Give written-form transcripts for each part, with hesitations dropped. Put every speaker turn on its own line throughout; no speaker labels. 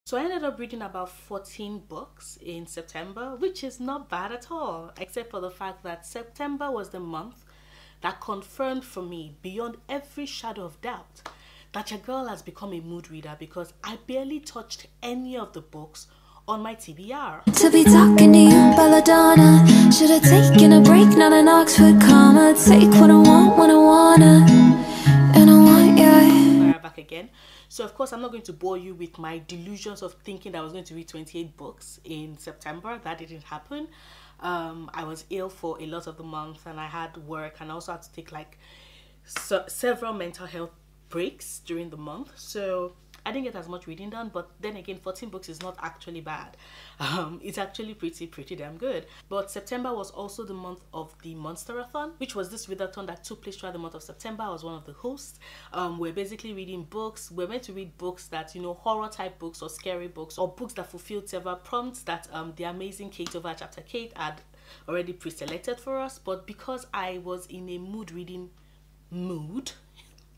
So I ended up reading about 14 books in September, which is not bad at all, except for the fact that September was the month that confirmed for me, beyond every shadow of doubt, that your girl has become a mood reader, because I barely touched any of the books on my TBR.
To be talking to you, Belladonna. Should have taken a break, not an Oxford comma. Take what I want when I wanna, and I want you.
Back again. So of course I'm not going to bore you with my delusions of thinking that I was going to read 28 books in September. That didn't happen. I was ill for a lot of the month, and I had work, and I also had to take like several mental health breaks during the month. So I didn't get as much reading done, but then again, 14 books is not actually bad. It's actually pretty damn good. But September was also the month of the Monsterathon, which was this readathon that took place throughout the month of September. I was one of the hosts. We're basically reading books. We're meant to read books that, you know, horror type books or scary books, or books that fulfilled several prompts that the amazing Kate over at Chapter Kate had already pre-selected for us. But because I was in a mood reading mood,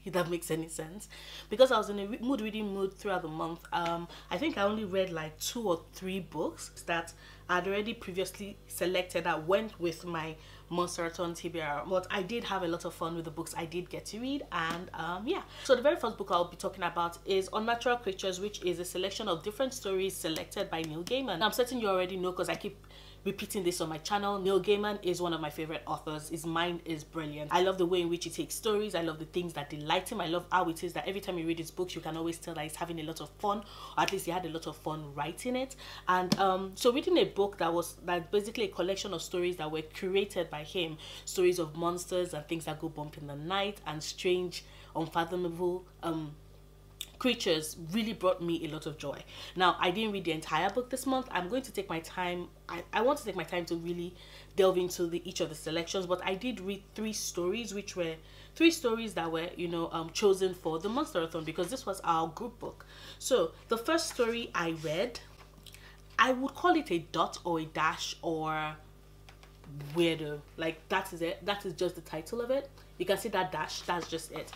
if that makes any sense, because I was in a mood reading mood throughout the month, I think I only read like 2 or 3 books that I'd already previously selected that went with my Monsterathon TBR. But I did have a lot of fun with the books I did get to read, and yeah. So the very first book I'll be talking about is Unnatural Creatures, which is a selection of different stories selected by Neil Gaiman. Now, I'm certain you already know, because I keep repeating this on my channel. Neil Gaiman is one of my favorite authors. His mind is brilliant. I love the way in which he takes stories. I love the things that delight him. I love how it is that every time you read his books, you can always tell that he's having a lot of fun, or at least he had a lot of fun writing it. And so reading a book that was basically a collection of stories that were curated by him, stories of monsters and things that go bump in the night and strange, unfathomable creatures, really brought me a lot of joy. Now, I didn't read the entire book this month. I'm going to take my time. I want to take my time to really delve into each of the selections, but I did read 3 stories, which were 3 stories that were, you know, chosen for the Monsterathon, because this was our group book. So the first story I read, I would call it a dot or a dash or weirdo. Like, that is it. That is just the title of it. You can see that dash, that's just it.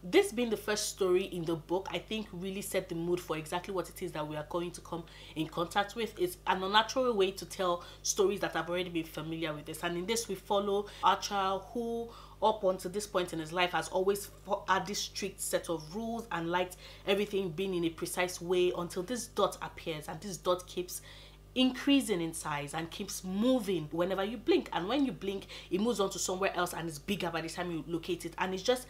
This being the first story in the book, I think really set the mood for exactly what it is that we are going to come in contact with. It's an unnatural way to tell stories that have already been familiar with this. And in this, we follow our child who, up until this point in his life, has always had this strict set of rules and liked everything being in a precise way, until this dot appears, and this dot keeps increasing in size and keeps moving whenever you blink. And when you blink, it moves on to somewhere else and it's bigger by the time you locate it. And it's just,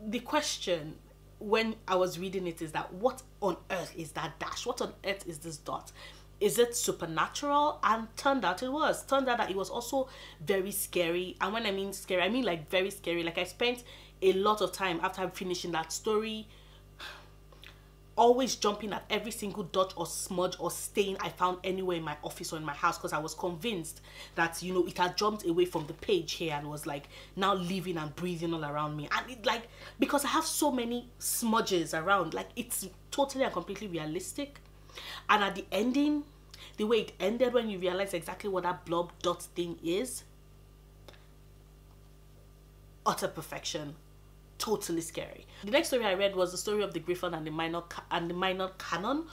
the question when I was reading it is that, what on earth is that dash? What on earth is this dot? Is it supernatural? And turned out it was. Turned out that it was also very scary. And when I mean scary, I mean like very scary. Like, I spent a lot of time after finishing that story always jumping at every single dot or smudge or stain I found anywhere in my office or in my house, because I was convinced that, you know, it had jumped away from the page here and was like now living and breathing all around me. And it, like, because I have so many smudges around, like, it's totally and completely realistic. And at the ending, the way it ended, when you realize exactly what that blob dot thing is, utter perfection. Totally scary. The next story I read was the story of the Griffin and the minor canon,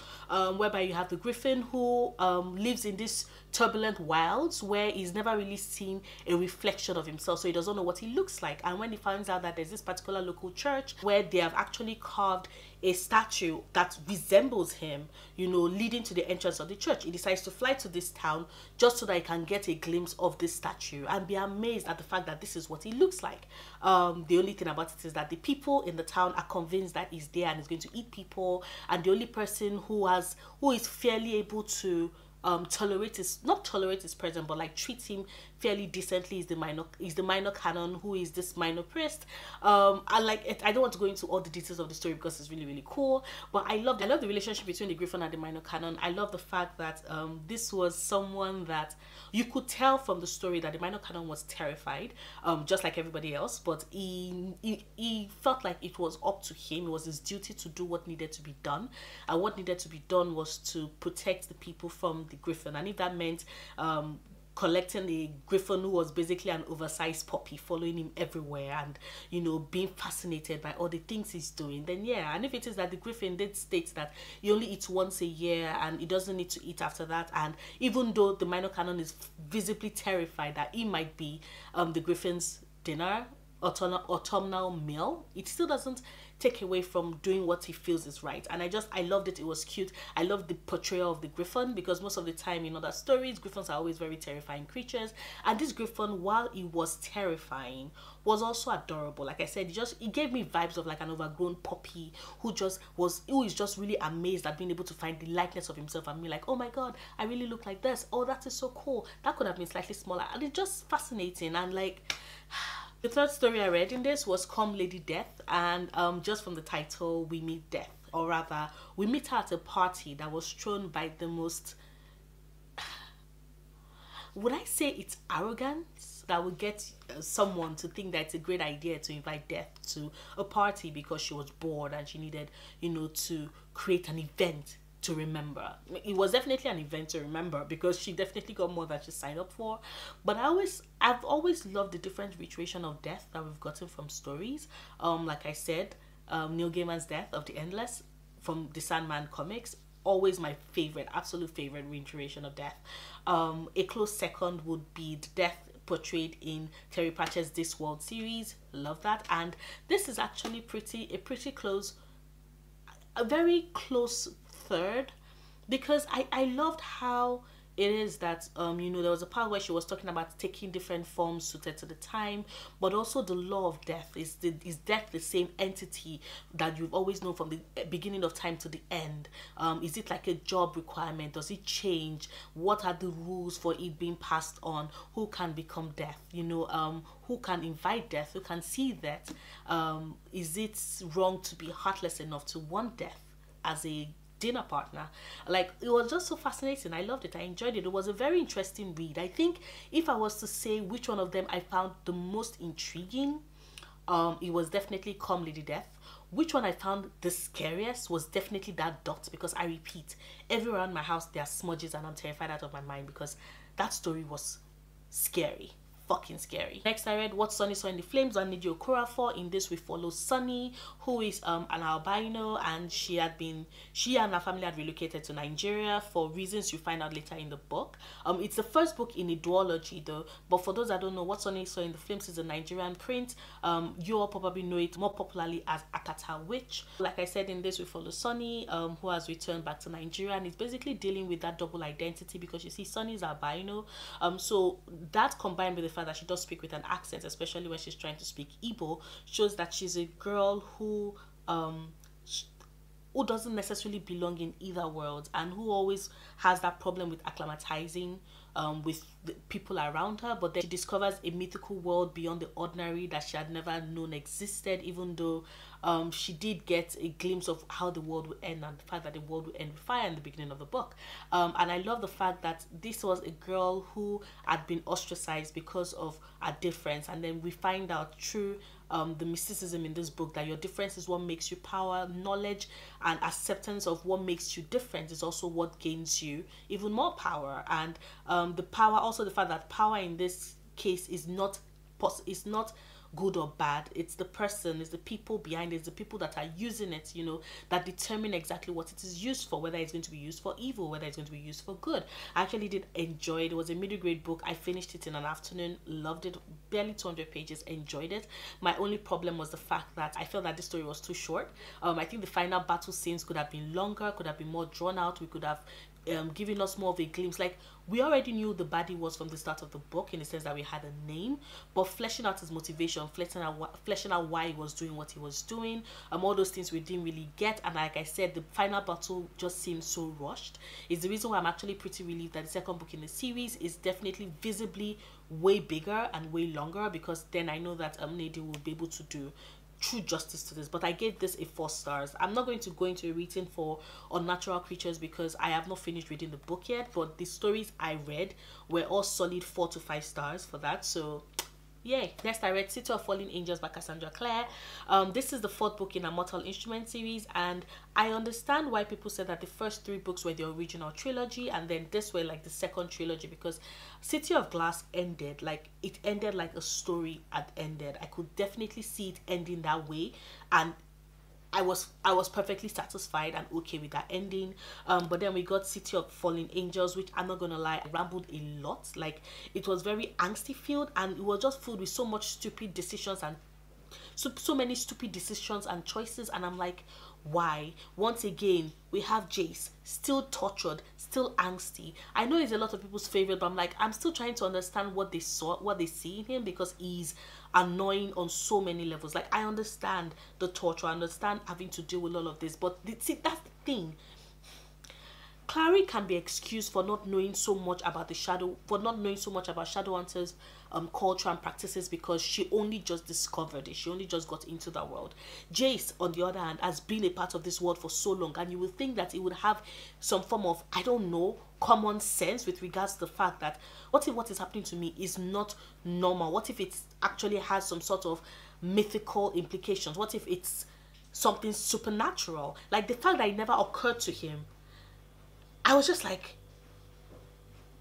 whereby you have the Griffin who lives in this turbulent wilds where he's never really seen a reflection of himself, so he doesn't know what he looks like. And when he finds out that there's this particular local church where they have actually carved a statue that resembles him, you know, leading to the entrance of the church, he decides to fly to this town just so that he can get a glimpse of this statue and be amazed at the fact that this is what he looks like. The only thing about it is that the people in the town are convinced that he's there and he's going to eat people, and the only person who is fairly able to not tolerate his presence, but like treat him fairly decently is the minor canon, who is this minor priest. I don't want to go into all the details of the story because it's really, really cool, but I love the relationship between the Griffin and the minor canon. I love the fact that this was someone that you could tell from the story that the minor canon was terrified, just like everybody else, but he felt like it was up to him. It was his duty to do what needed to be done, and what needed to be done was to protect the people from the Griffin. And if that meant collecting a griffin who was basically an oversized puppy, following him everywhere, and you know, being fascinated by all the things he's doing, then yeah. And if it is that the griffin did state that he only eats once a year and he doesn't need to eat after that, and even though the minor canon is visibly terrified that he might be the griffin's dinner, autumnal meal, it still doesn't take away from doing what he feels is right. And I loved it. It was cute. I loved the portrayal of the griffin, because most of the time in other stories, griffins are always very terrifying creatures, and this griffin, while he was terrifying, was also adorable. Like I said, he gave me vibes of like an overgrown puppy who is just really amazed at being able to find the likeness of himself and be like, oh my god, I really look like this. Oh, that is so cool. That could have been slightly smaller. And it's just fascinating. And like, the third story I read in this was Come Lady Death, and just from the title, we meet Death, or rather, we meet her at a party that was thrown by the most, would I say it's arrogance that would get someone to think that it's a great idea to invite Death to a party because she was bored and she needed, you know, to create an event to remember. It was definitely an event to remember, because she definitely got more than she signed up for. But I've always loved the different iteration of death that we've gotten from stories. Like I said, Neil Gaiman's Death of the Endless from the Sandman comics, always my favorite, absolute favorite reiteration of death. A close second would be the death portrayed in Terry Pratchett's This World series. Love that. And this is actually a very close third, because I loved how it is that you know, there was a part where she was talking about taking different forms suited to the time, but also the law of death. Is death the same entity that you've always known from the beginning of time to the end? Is it like a job requirement? Does it change? What are the rules for it being passed on? Who can become death? You know, who can invite death? Who can see death? Is it wrong to be heartless enough to want death as a dinner partner? Like, it was just so fascinating. I loved it. I enjoyed it. It was a very interesting read. I think if I was to say which one of them I found the most intriguing, it was definitely Come Lady Death. Which one I found the scariest was definitely that Dot, because I repeat, everywhere around my house there are smudges and I'm terrified out of my mind, because that story was scary. Fucking scary. Next I read What Sunny Saw in the Flames by Nidhi Okorafor. In this we follow Sunny, who is an albino, and she and her family had relocated to Nigeria for reasons you find out later in the book. It's the first book in a duology though, but for those that don't know, What Sunny Saw in the Flames is a Nigerian print. You all probably know it more popularly as Akata Witch. Like I said, in this we follow Sunny, who has returned back to Nigeria, and is basically dealing with that double identity, because you see Sunny is albino, so that combined with the fact that she does speak with an accent, especially when she's trying to speak Igbo, shows that she's a girl who doesn't necessarily belong in either world, and who always has that problem with acclimatizing with the people around her. But then she discovers a mythical world beyond the ordinary that she had never known existed, even though she did get a glimpse of how the world would end, and the fact that the world would end with fire in the beginning of the book. And I love the fact that this was a girl who had been ostracized because of her difference, and then we find out through the mysticism in this book that your difference is what makes you power. Knowledge and acceptance of what makes you different is also what gains you even more power. And the power, also the fact that power in this case is not good or bad. It's the person, it's the people behind it, it's the people that are using it, you know, that determine exactly what it is used for, whether it's going to be used for evil, whether it's going to be used for good. I actually did enjoy it. It was a middle grade book. I finished it in an afternoon, loved it, barely 200 pages, enjoyed it. My only problem was the fact that I felt that this story was too short. I think the final battle scenes could have been longer, could have been more drawn out. We could have giving us more of a glimpse. Like, we already knew the baddie was from the start of the book, in the sense that we had a name, but fleshing out his motivation, fleshing out why he was doing what he was doing, all those things we didn't really get. And like I said, the final battle just seems so rushed. It's the reason why I'm actually pretty relieved that the second book in the series is definitely visibly way bigger and way longer, because then I know that Nidhi will be able to do true justice to this. But I gave this a 4 stars. I'm not going to go into a rating for Unnatural Creatures because I have not finished reading the book yet, but the stories I read were all solid 4 to 5 stars for that. So Yay! Next, I read City of Fallen Angels by Cassandra Clare. This is the fourth book in a Mortal Instrument series, and I understand why people said that the first three books were the original trilogy, and then this were like the second trilogy, because City of Glass ended like a story had ended. I could definitely see it ending that way, and I was perfectly satisfied and okay with that ending. But then we got City of Fallen Angels, which I'm not gonna lie, I rambled a lot. Like, it was very angsty filled, and it was just filled with so much stupid decisions and so many stupid decisions and choices, and I'm like, why? Once again, we have Jace, still tortured, still angsty. I know he's a lot of people's favorite, but I'm like, I'm still trying to understand what they see in him, because he's annoying on so many levels. Like, I understand the torture, I understand having to deal with all of this, but see, that's the thing. Clary can be excused for not knowing so much about Shadowhunters culture and practices, because she only just discovered it. She only just got into that world. Jace, on the other hand, has been a part of this world for so long, and you would think that he would have some form of, I don't know, common sense with regards to the fact that what if what is happening to me is not normal? What if it actually has some sort of mythical implications? What if it's something supernatural? Like, the fact that it never occurred to him, I was just like,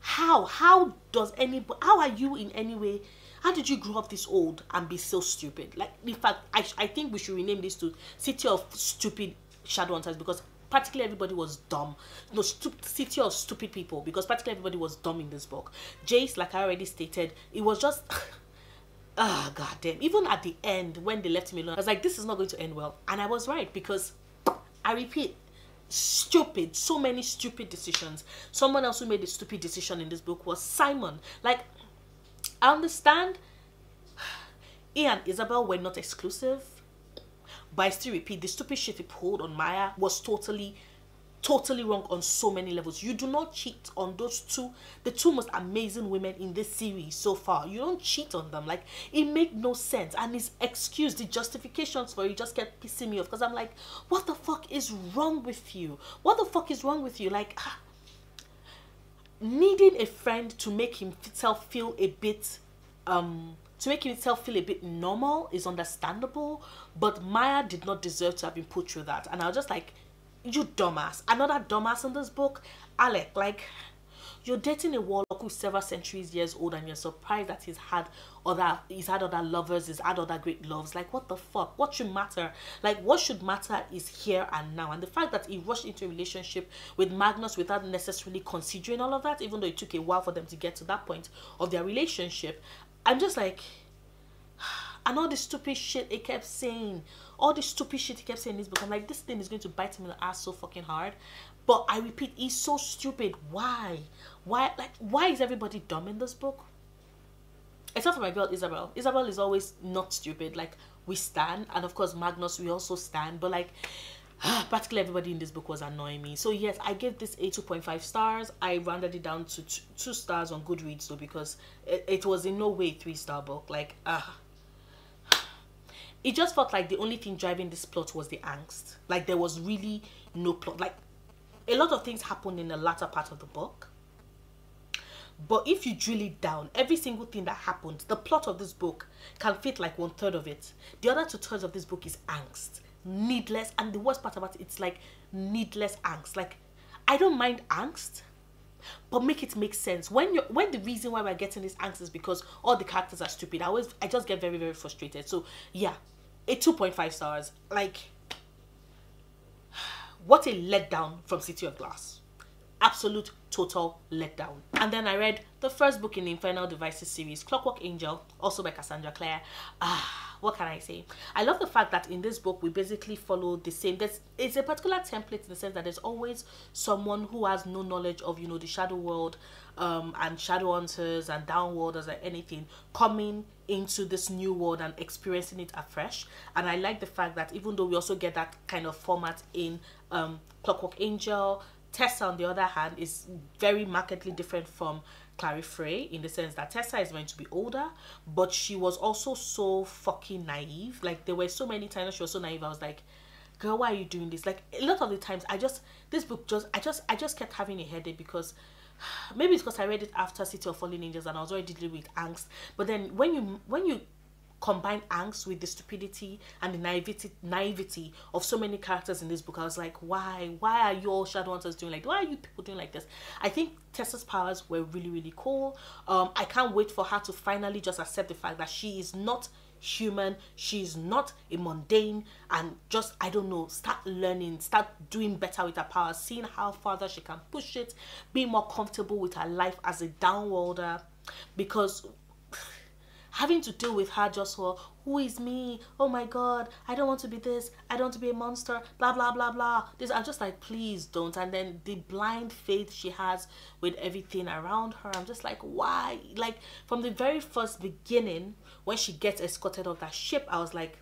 how are you in any way, how did you grow up this old and be so stupid? Like, in fact, I think we should rename this to City of Stupid Shadowhunters, because practically everybody was dumb. No, City of Stupid People, because practically everybody was dumb in this book. Jace, like I already stated, it was just ah, god damn. Even at the end, when they left me alone, I was like, this is not going to end well. And I was right, because I repeat, stupid, so many stupid decisions. Someone else who made a stupid decision in this book was Simon. Like, I understand Ian and Isabel were not exclusive, but I still repeat, the stupid shit he pulled on Maya was totally wrong on so many levels. You do not cheat on those two, the two most amazing women in this series so far. You don't cheat on them. Like, it made no sense, and his excuse, the justifications for it just kept pissing me off, because I'm like, what the fuck is wrong with you? What the fuck is wrong with you? Like, needing a friend to make himself feel a bit normal is understandable, but Maya did not deserve to have been put through that. And I was just like, you dumbass. Another dumbass in this book. Alec, like, you're dating a warlock who's several centuries years old, and you're surprised that he's had other lovers, he's had other great loves. Like, what the fuck? What should matter? Like, what should matter is here and now. And the fact that he rushed into a relationship with Magnus without necessarily considering all of that, even though it took a while for them to get to that point of their relationship, I'm just like, and all the stupid shit he kept saying, in this book, I'm like, this thing is going to bite him in the ass so fucking hard. But I repeat, he's so stupid. Why is everybody dumb in this book? Except for my girl Isabel. Isabel is always not stupid. Like, we stand, and of course Magnus, we also stand, but like, practically everybody in this book was annoying me. So yes, I gave this a 2.5 stars. I rounded it down to 2 stars on Goodreads though, because it was in no way a 3-star book. Like, it just felt like the only thing driving this plot was the angst. Like, there was really no plot. Like, a lot of things happened in the latter part of the book, but if you drill it down, every single thing that happened, the plot of this book can fit like 1/3 of it. The other 2/3 of this book is angst, needless, and the worst part about it, it's like needless angst. Like, I don't mind angst, but make it make sense. When the reason why we're getting this angst is because all the characters are stupid, I just get very, very frustrated. So yeah, a 2.5 stars. Like, what a letdown from City of Glass. Absolute total letdown. And then I read the first book in the Infernal Devices series, Clockwork Angel, also by Cassandra Clare. What can I say? I love the fact that in this book we basically follow the same. It's a particular template in the sense that there's always someone who has no knowledge of, the shadow world, and Shadowhunters and Downworlders or anything, coming into this new world and experiencing it afresh. And I like the fact that even though we also get that kind of format in Clockwork Angel, Tessa, on the other hand, is very markedly different from Clary Frey, in the sense that Tessa is meant to be older, but she was also so fucking naive. Like, there were so many times she was so naive, I was like, girl, why are you doing this? Like, a lot of the times I just kept having a headache, because maybe it's because I read it after City of Fallen Angels and I was already dealing with angst. But then when you combine angst with the stupidity and the naivety of so many characters in this book, I was like, why are you all Shadowhunters doing like, why are you people doing like this? I think Tessa's powers were really, really cool. I can't wait for her to finally just accept the fact that she is not human, she's not a mundane, and just, I don't know, start learning, start doing better with her powers, seeing how further she can push it, being more comfortable with her life as a downworlder. Because having to deal with her just for, who is me, oh my god, I don't want to be this, I don't want to be a monster, blah blah blah blah, this, I'm just like, please don't. And then the blind faith she has with everything around her, I'm just like, why? Like, from the very first beginning, when she gets escorted off that ship, I was like,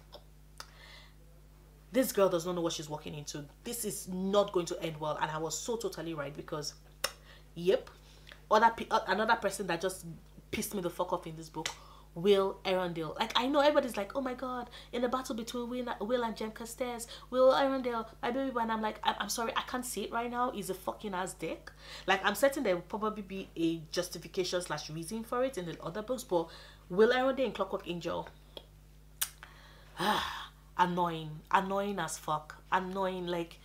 this girl does not know what she's walking into, this is not going to end well. And I was so totally right, because yep, another person that just pissed me the fuck off in this book, Will Arundel. Like, I know everybody's like, oh my god, in the battle between Will and Jem Castex, Will Arundel, my baby boy. And I'm like, I'm sorry, I can't see it right now. He's a fucking ass dick. Like, I'm certain there will probably be a justification / reason for it in the other books, but Will Arundel in Clockwork Angel, annoying as fuck, annoying. Like,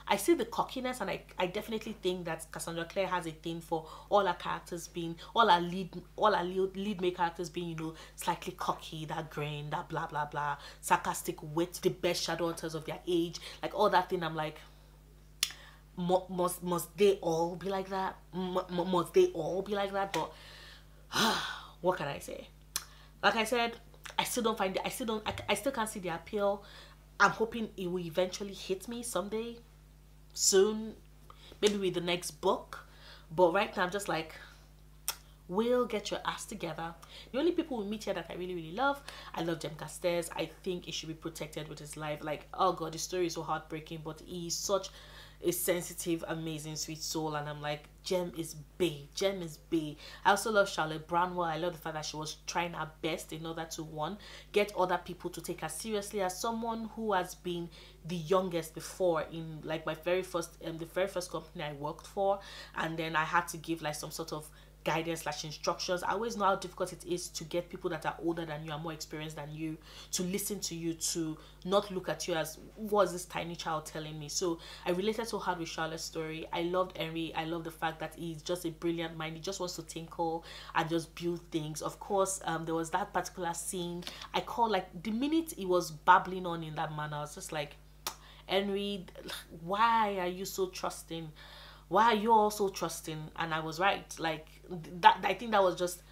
I see the cockiness, and I definitely think that Cassandra Clare has a thing for all her characters being, all her lead male characters being, you know, slightly cocky, that grin, that blah blah blah, sarcastic wit, the best Shadowhunters of their age, like all that thing. I'm like, must they all be like that? Must they all be like that? But what can I say? Like I said, I still can't see the appeal. I'm hoping it will eventually hit me someday, soon, maybe with the next book. But right now I'm just like, Will, get your ass together. The only people we meet here that I really, really love, I love Jem Castex. I think he should be protected with his life. Like, oh god, the story is so heartbreaking, but he's such a sensitive, amazing, sweet soul. And I'm like, Jem is bae. I also love Charlotte Branwell. I love the fact that she was trying her best in order to, one, get other people to take her seriously, as someone who has been the youngest before in like my very first the very first company I worked for, and then I had to give like some sort of guidance / instructions. I always know how difficult it is to get people that are older than you and more experienced than you to listen to you, to not look at you as, what's this tiny child telling me? So I related so hard with Charlotte's story. I loved Henry. I love the fact that he's just a brilliant mind. He just wants to tinkle and just build things. Of course, there was that particular scene I call, like, the minute he was babbling on in that manner, I was just like, Henry, why are you so trusting? Why are you all so trusting? And I was right. Like, that, I think that was just,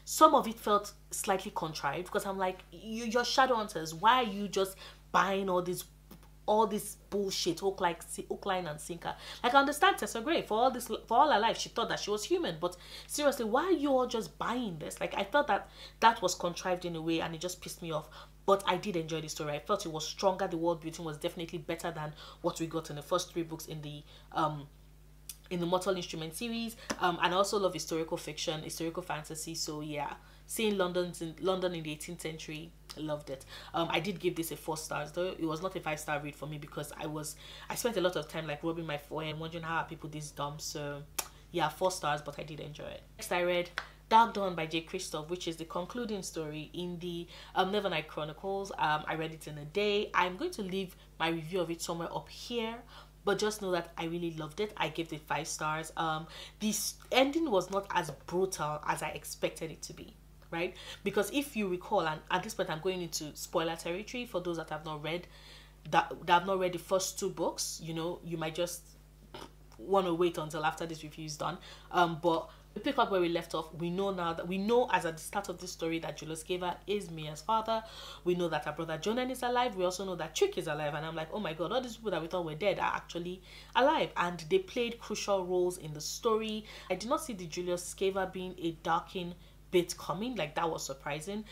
some of it felt slightly contrived, because I'm like, you're Shadowhunters. Why are you just buying all this bullshit, hook, line, and sinker? Like, I understand Tessa Gray, for all her life she thought that she was human, but seriously, why are you all just buying this? Like, I felt that was contrived in a way, and it just pissed me off. But I did enjoy the story. I felt it was stronger. The world building was definitely better than what we got in the first 3 books in the Mortal Instrument series. And I also love historical fiction, historical fantasy. So yeah, seeing London in the 18th century, I loved it. I did give this a 4 stars, though it was not a 5-star read for me, because I spent a lot of time like rubbing my forehead and wondering, how are people this dumb? So yeah, 4 stars, but I did enjoy it. Next, I read Darkdawn by J. Christoph, which is the concluding story in the Nevernight Chronicles. I read it in a day. I'm going to leave my review of it somewhere up here, but just know that I really loved it. I gave it 5 stars. This ending was not as brutal as I expected it to be, right? Because if you recall, and at this point I'm going into spoiler territory for those that have not read the first 2 books, you know, you might just want to wait until after this review is done. But we pick up where we left off. We know as at the start of this story that Julius Caesar is Mia's father. We know that her brother Jonan is alive. We also know that Trick is alive. And I'm like, oh my god, all these people that we thought were dead are actually alive, and they played crucial roles in the story. I did not see the Julius Caesar being a darking bit coming. Like, that was surprising.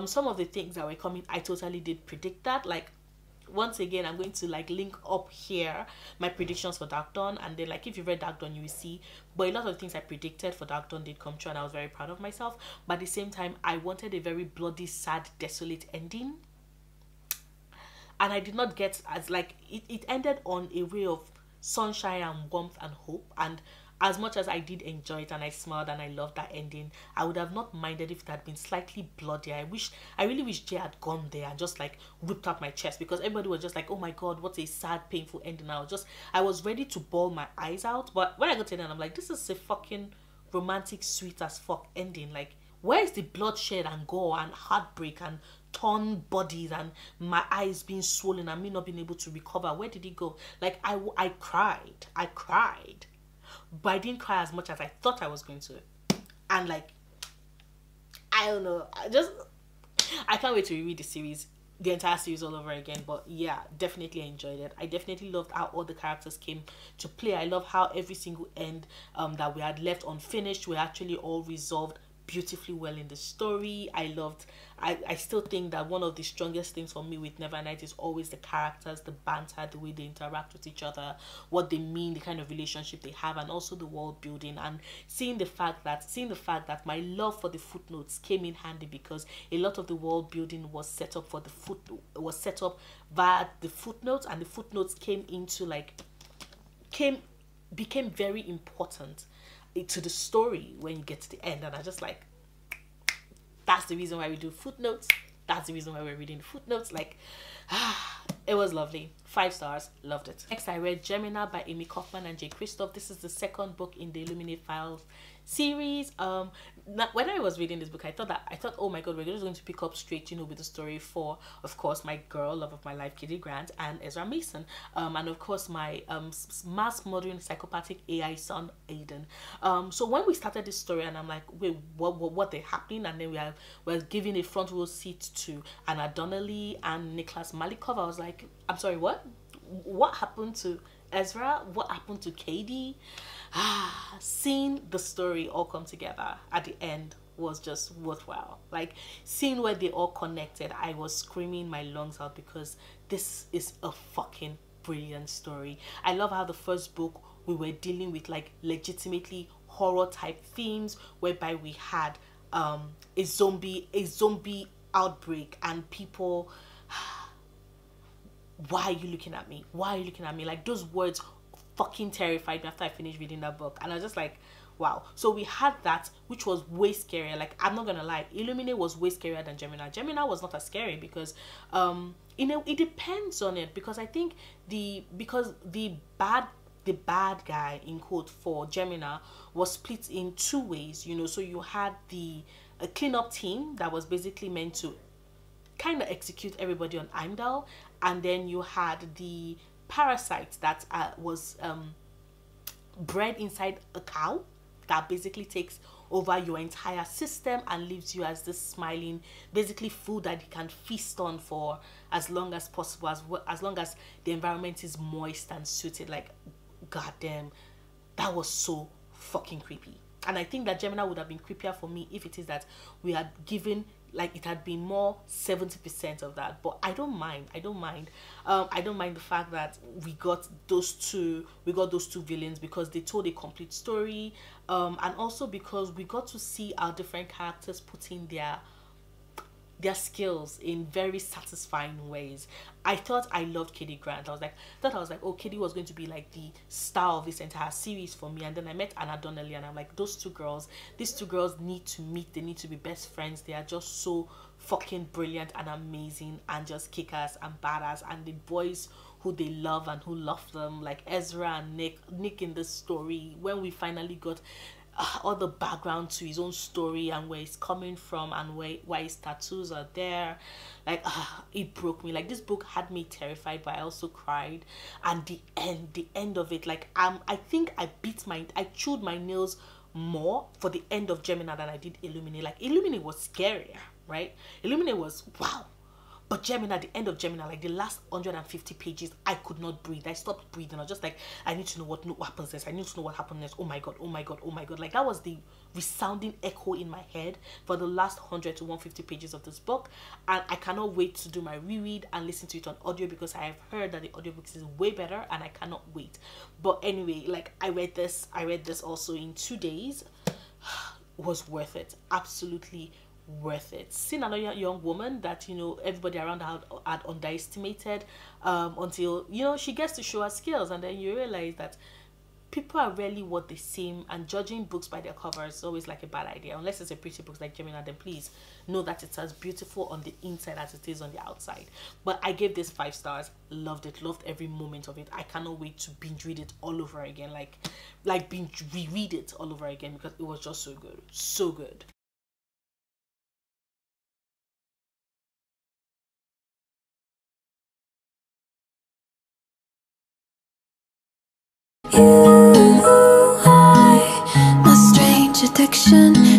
Some of the things that were coming, I totally did predict that. Like, once again, I'm going to like link up here my predictions for Darkdawn, and then like if you've read Darkdawn you will see. But a lot of things I predicted for Darkdawn did come true, and I was very proud of myself. But at the same time, I wanted a very bloody, sad, desolate ending. and I did not get as like it ended on a ray of sunshine and warmth and hope. And as much as I did enjoy it and I smiled and I loved that ending, I would have not minded if it had been slightly bloody. I really wish Jay had gone there and just like ripped out my chest, because everybody was just like, oh my god, what a sad, painful ending. I was ready to bawl my eyes out. But when I got to the end, I'm like, this is a fucking romantic, sweet as fuck ending. Like, where is the bloodshed and gore and heartbreak and torn bodies and my eyes being swollen and me not being able to recover? Where did it go? Like, I cried, but I didn't cry as much as I thought I was going to. And like, I don't know, I can't wait to reread the entire series all over again. But yeah, definitely enjoyed it. I definitely loved how all the characters came to play. I love how every single end that we had left unfinished were actually all resolved beautifully well in the story. I still think that one of the strongest things for me with Nevernight is always the characters, the banter, the way they interact with each other, what they mean, the kind of relationship they have, and also the world building. And seeing the fact that my love for the footnotes came in handy, because a lot of the world building was set up via the footnotes, and the footnotes became very important to the story when you get to the end. And I just like, that's the reason why we do footnotes. That's the reason why we're reading the footnotes. Like, it was lovely. 5 stars. Loved it. Next, I read Gemina by Amy Kaufman and Jay Kristoff. This is the second book in the Illuminate Files series. When I was reading this book, I thought, oh my god, we're just going to pick up straight, with the story for, of course, my girl, love of my life, Kitty Grant, and Ezra Mason, and of course my mass murdering psychopathic AI son, Aiden. So when we started this story, and I'm like, wait, what they happening? And then we're giving a front row seat to Anna Donnelly and Nicholas Malikov. I was like, I'm sorry, what happened to Ezra? What happened to Katie? Seeing the story all come together at the end was just worthwhile. Like, seeing where they all connected, I was screaming my lungs out, because this is a fucking brilliant story. I love how the first book we were dealing with like legitimately horror type themes, whereby we had a zombie outbreak and people why are you looking at me? Why are you looking at me? Like, those words fucking terrified me after I finished reading that book. And I was just like, wow. So we had that, which was way scarier. Like, I'm not gonna lie, Illuminate was way scarier than Gemina. Gemina was not as scary, because it depends on it, because I think the bad guy, in quote, for Gemina was split in 2 ways, so you had a cleanup team that was basically meant to kind of execute everybody on Heimdall, and then you had the parasite that was bred inside a cow that basically takes over your entire system and leaves you as this smiling, basically food that you can feast on for as long as possible, as long as the environment is moist and suited. Like, goddamn, that was so fucking creepy. And I think that Gemina would have been creepier for me if it is that we had given, like, it had been more 70% of that. But I don't mind. I don't mind the fact that we got those two villains, because they told a complete story, and also because we got to see our different characters putting their skills in very satisfying ways. I thought I loved Katie Grant. I was like, oh, Katie was going to be like the star of this entire series for me. And then I met Anna Donnelly, and I'm like, these two girls need to meet. They need to be best friends. They are just so fucking brilliant and amazing and just kick-ass and badass. And the boys who they love and who love them, like Ezra and Nick in this story, when we finally got all the background to his own story and where he's coming from and why his tattoos are there, like, it broke me. Like, this book had me terrified, but I also cried. And the end of it, like, I think I chewed my nails more for the end of Gemina than I did Illuminate. Like, Illuminate was scarier, right? Illuminate was wow. But Gemina, the end of Gemina, like the last 150 pages, I could not breathe. I stopped breathing. I was just like, I need to know what happens next. I need to know what happens next. Oh my god, oh my god, oh my god. Like, that was the resounding echo in my head for the last 100 to 150 pages of this book. And I cannot wait to do my reread and listen to it on audio, because I have heard that the audiobooks is way better, and I cannot wait. But anyway, like, I read this also in 2 days. It was worth it. Absolutely worth it. Seeing another young woman that, you know, everybody around her had underestimated, until, you know, she gets to show her skills, and then you realize that people are rarely what they seem, and judging books by their cover is always like a bad idea. Unless it's a pretty book like Gemina, then please know that it's as beautiful on the inside as it is on the outside. But I gave this 5 stars. Loved it. Loved every moment of it. I cannot wait to binge read it all over again. Like binge reread it all over again, because it was just so good. So good.
You are my strange addiction.